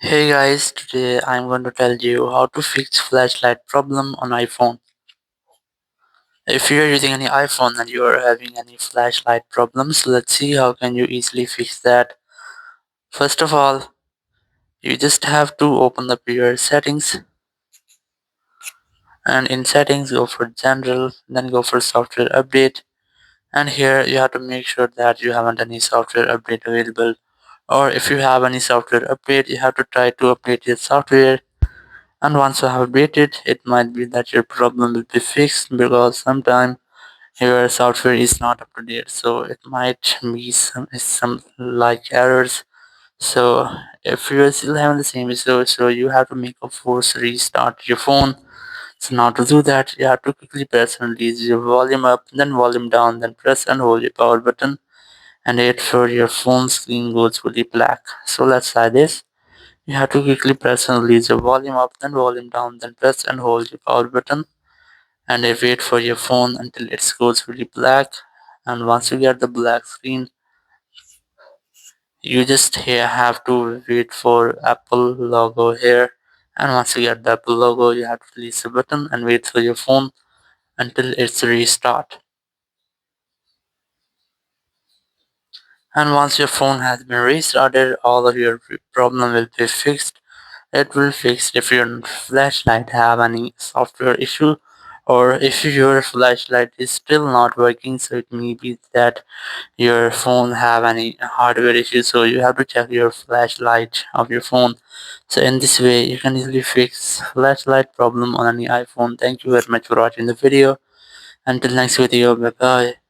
Hey guys, today I'm going to tell you how to fix flashlight problem on iPhone. If you're using any iPhone and you are having any flashlight problems, let's see how can you easily fix that. First of all, you just have to open up your settings, and in settings go for general, then go for software update, and here you have to make sure that you haven't any software update available, or if you have any software update you have to try to update your software. And once you have updated, it might be that your problem will be fixed because sometimes your software is not up to date. So it might be some like errors. So if you're still having the same issue, so you have to make a force restart your phone. So now to do that, you have to quickly press and release your volume up, then volume down, then press and hold your power button, and wait for your phone screen goes fully black. So let's try this. You have to quickly press and release your volume up, then volume down, then press and hold your power button, and then wait for your phone until it goes fully black. And once you get the black screen, you just here have to wait for Apple logo here. And once you get the Apple logo, you have to release the button and wait for your phone until it's restart. And once your phone has been restarted, all of your problem will be fixed. It will fix if your flashlight have any software issue, or if your flashlight is still not working, so it may be that your phone have any hardware issue, so you have to check your flashlight of your phone. So in this way you can easily fix flashlight problem on any iPhone. Thank you very much for watching the video. Until next video, bye bye.